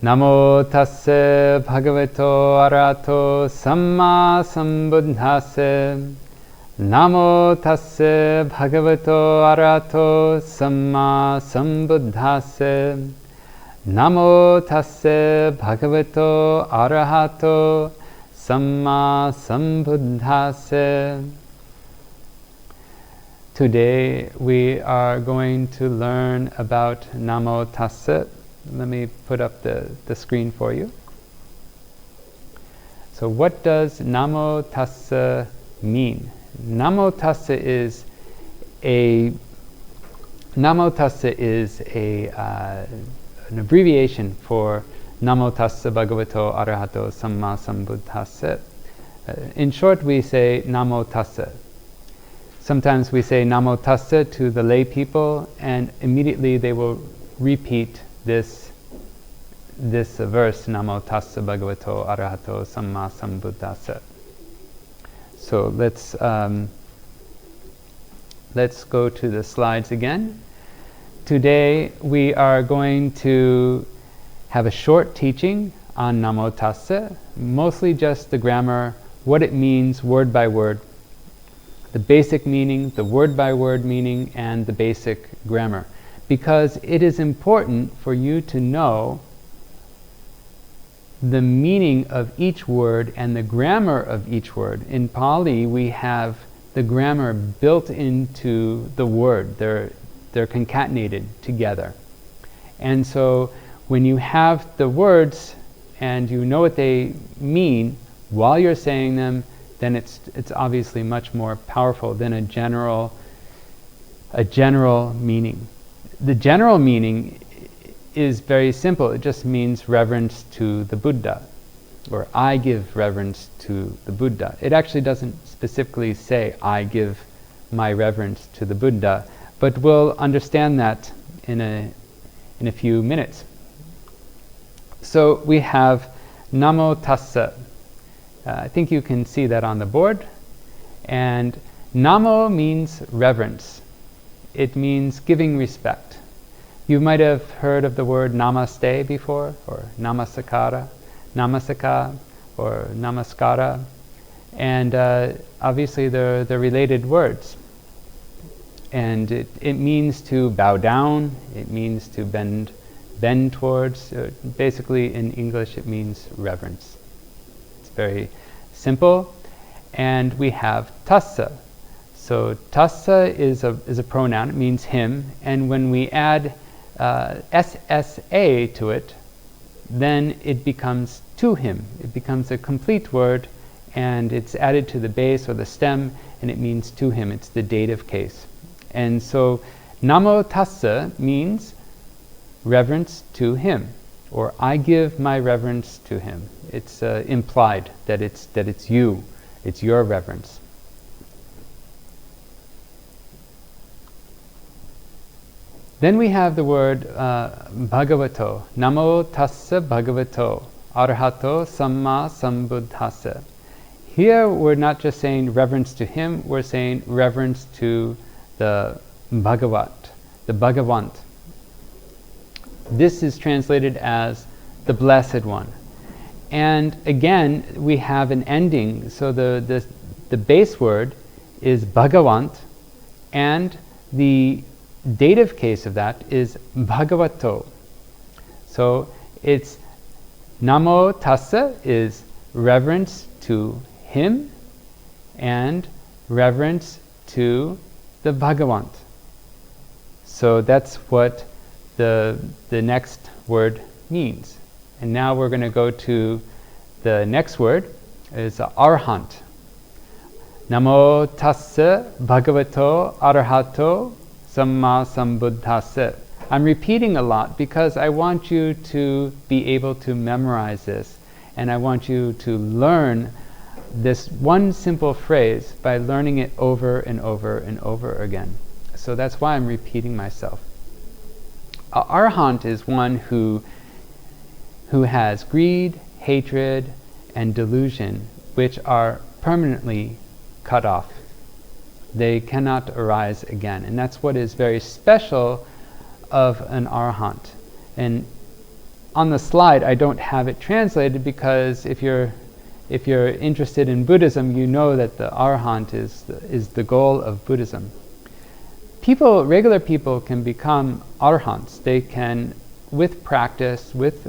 Namo Tassa Bhagavato Arahato Sammāsambuddhassa. Namo Tassa Bhagavato Arahato Sammāsambuddhassa. Namo Tassa Bhagavato Arahato Sammāsambuddhassa. Today we are going to learn about Namo Tassa. Let me put up the screen for you. So what does Namo Tassa mean? Namo Tassa is an abbreviation for Namo Tassa Bhagavato Arahato Sammāsambuddhassa. In short, we say Namo Tassa. Sometimes we say Namo Tassa to the lay people, and immediately they will repeat this verse, Namo Tassa Bhagavato Arahato Sammāsambuddhassa. So let's go to the slides again. Today we are going to have a short teaching on Namo Tassa, mostly just the grammar, what it means word by word, the basic meaning, the word by word meaning, and the basic grammar. Because it is important for you to know the meaning of each word and the grammar of each word. In Pali, we have the grammar built into the word. They're concatenated together. And so when you have the words and you know what they mean while you're saying them, then it's obviously much more powerful than a general meaning. The general meaning is very simple. It just means reverence to the Buddha, or I give reverence to the Buddha. It actually doesn't specifically say I give my reverence to the Buddha, but we'll understand that in a few minutes. So we have Namo Tassa. I think you can see that on the board. And Namo means reverence. It means giving respect. You might have heard of the word namaste before, or namasakara, namasaka, or namaskara. And obviously they're related words. And it means to bow down, it means to bend towards. Basically in English it means reverence. It's very simple. And we have tassa. So tassa is a pronoun, it means him, and when we add ssa to it, then it becomes to him. It becomes a complete word, and it's added to the base or the stem, and it means to him. It's the dative case. And so Namo Tassa means reverence to him, or I give my reverence to him. It's implied that it's you, it's your reverence. Then we have the word Bhagavato. Namo Tassa Bhagavato Arahato Sammāsambuddhassa. Here we're not just saying reverence to him, we're saying reverence to the Bhagavat, the Bhagavant. This is translated as the Blessed One. And again, we have an ending. So the base word is Bhagavant, and the dative case of that is Bhagavato. So it's Namo Tassa is reverence to him and reverence to the Bhagavant. So that's what the next word means. And now we're going to go to the next word, is Arahant. Namo Tassa Bhagavato Arahato Sammāsambuddhassa. I'm repeating a lot because I want you to be able to memorize this, and I want you to learn this one simple phrase by learning it over and over and over again. So that's why I'm repeating myself. Arahant is one who has greed, hatred, and delusion, which are permanently cut off. They cannot arise again. And that's what is very special of an Arahant. And on the slide I don't have it translated, because if you're interested in Buddhism, you know that the Arahant is the goal of Buddhism. Regular people can become Arahants. They can, with practice, with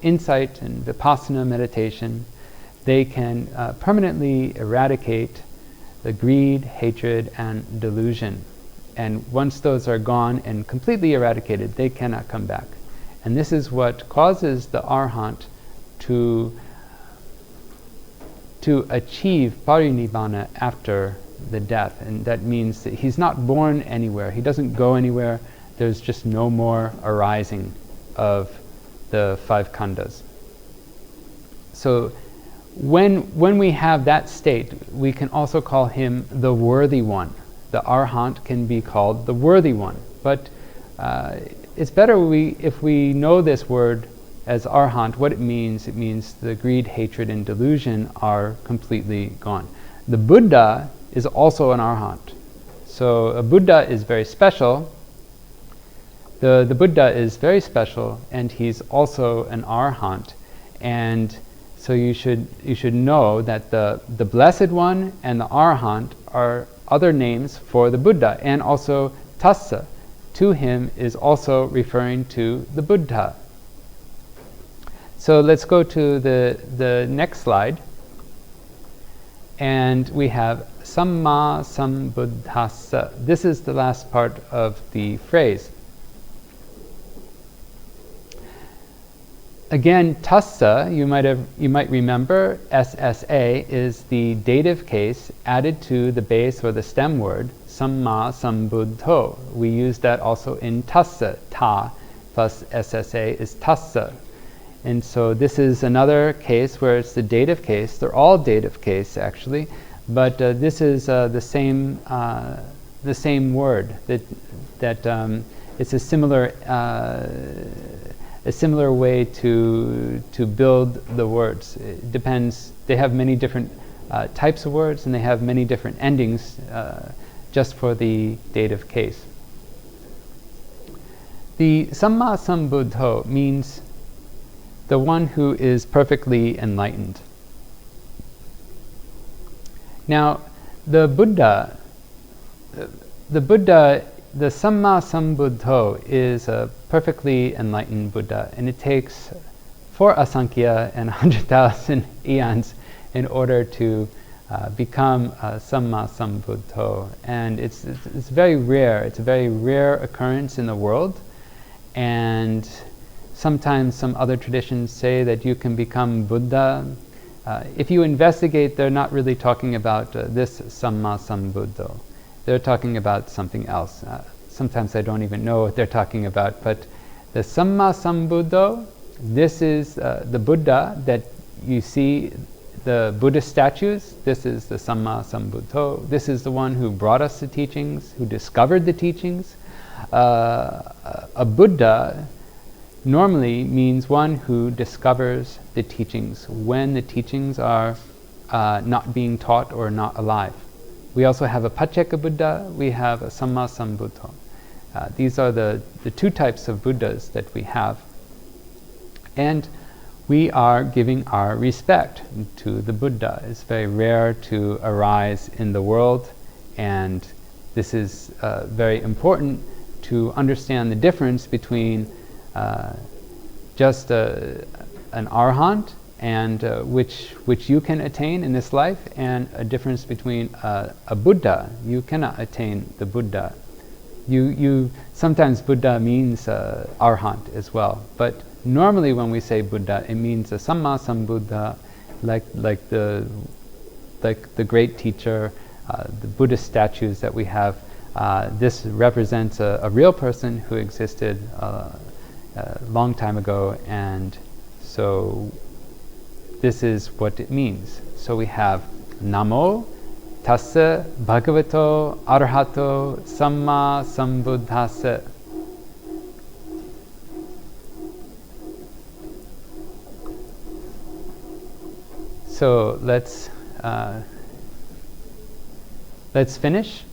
insight and Vipassana meditation, they can permanently eradicate the greed, hatred, and delusion. And once those are gone and completely eradicated, they cannot come back. And this is what causes the Arahant to achieve parinibbana after the death. And that means that he's not born anywhere. He doesn't go anywhere. There's just no more arising of the five khandhas. So when we have that state, we can also call him the worthy one. The Arahant can be called the worthy one. But it's better if we know this word as Arahant, what it means the greed, hatred, and delusion are completely gone. The Buddha is also an Arahant. So a Buddha is very special. The Buddha is very special, and he's also an Arahant. And so you should know that the Blessed One and the Arahant are other names for the Buddha, and also Tassa to him is also referring to the Buddha. So let's go to the next slide, and we have Sammāsambuddhassa. This is the last part of the phrase. Again, Tassa, you might remember, SSA is the dative case added to the base or the stem word Sammāsambuddho. We use that also in Tassa. Ta plus SSA is Tassa. And so this is another case where it's the dative case. They're all dative case actually, but this is the same word. That it's a similar way to build the words. It depends. They have many different types of words, and they have many different endings just for the dative case. The Sammāsambuddho means the one who is perfectly enlightened. Now, the Sammāsambuddho is a perfectly enlightened Buddha, and it takes 4 asankhya and 100,000 eons in order to become a Sammāsambuddho. And it's very rare. It's a very rare occurrence in the world, and sometimes some other traditions say that you can become Buddha. If you investigate, they're not really talking about this Sammāsambuddho. They're talking about something else. Sometimes I don't even know what they're talking about. But the Sammāsambuddho, this is the Buddha that you see, the Buddhist statues. This is the Sammāsambuddho. This is the one who brought us the teachings, who discovered the teachings. A Buddha normally means one who discovers the teachings when the teachings are not being taught or not alive. We also have a Pacceka Buddha, we have a Sammāsambuddho. These are the 2 types of Buddhas that we have. And we are giving our respect to the Buddha. It's very rare to arise in the world, and this is very important to understand the difference between just an Arahant, and which you can attain in this life, and a difference between a Buddha. You cannot attain the Buddha. Sometimes Buddha means Arahant as well, but normally when we say Buddha, it means a Sammāsambuddha, like the great teacher, the Buddhist statues that we have. This represents a real person who existed a long time ago, and so this is what it means. So we have Namo Tassa Bhagavato Arahato Sammāsambuddhassa. So let's finish.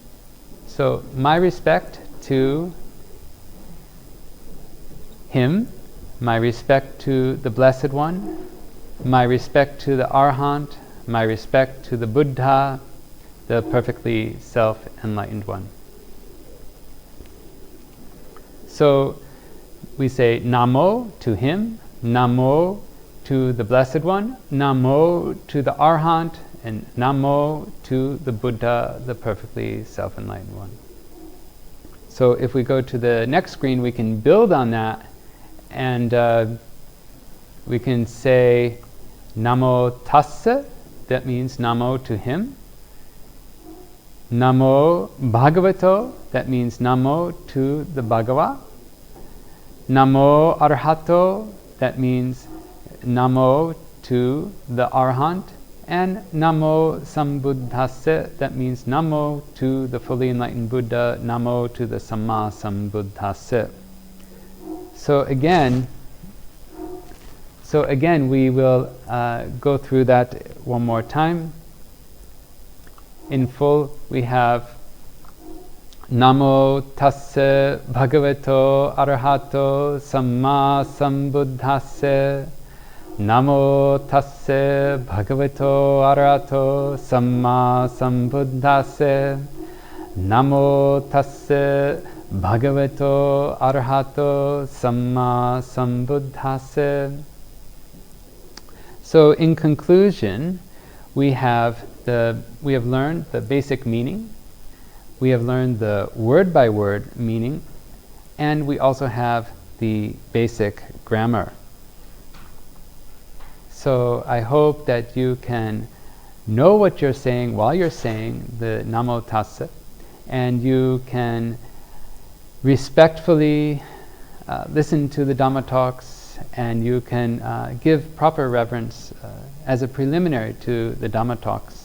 So my respect to him, my respect to the Blessed One, my respect to the Arahant, my respect to the Buddha, the perfectly self-enlightened one. So we say Namo to him, Namo to the Blessed One, Namo to the Arahant, and Namo to the Buddha, the perfectly self-enlightened one. So if we go to the next screen, we can build on that, and we can say Namo Tassa, that means Namo to him. Namo Bhagavato, that means Namo to the Bhagava. Namo Arahato, that means Namo to the Arahant. And Namo Sambuddhassa, that means Namo to the fully enlightened Buddha, Namo to the Sammāsambuddhassa. So again, we will go through that one more time. In full, we have Namo Tassa Bhagavato Arahato Sammāsambuddhassa. Namo Tassa Bhagavato Arahato Sammāsambuddhassa. Namo Tassa Bhagavato Arahato Sammāsambuddhassa. So in conclusion, we have learned the basic meaning, we have learned the word-by-word meaning, and we also have the basic grammar. So I hope that you can know what you're saying while you're saying the Namo Tassa, and you can respectfully listen to the Dhamma talks, and you can give proper reverence as a preliminary to the Dhamma talks.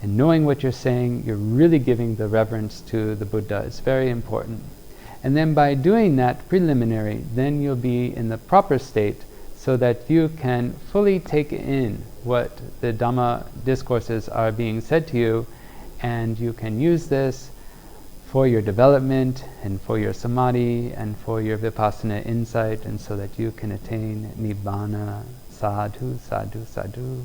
And knowing what you're saying, you're really giving the reverence to the Buddha. It's very important. And then by doing that preliminary, then you'll be in the proper state so that you can fully take in what the Dhamma discourses are being said to you, and you can use this for your development and for your samadhi and for your vipassana insight, and so that you can attain nibbana. Sadhu, sadhu, sadhu.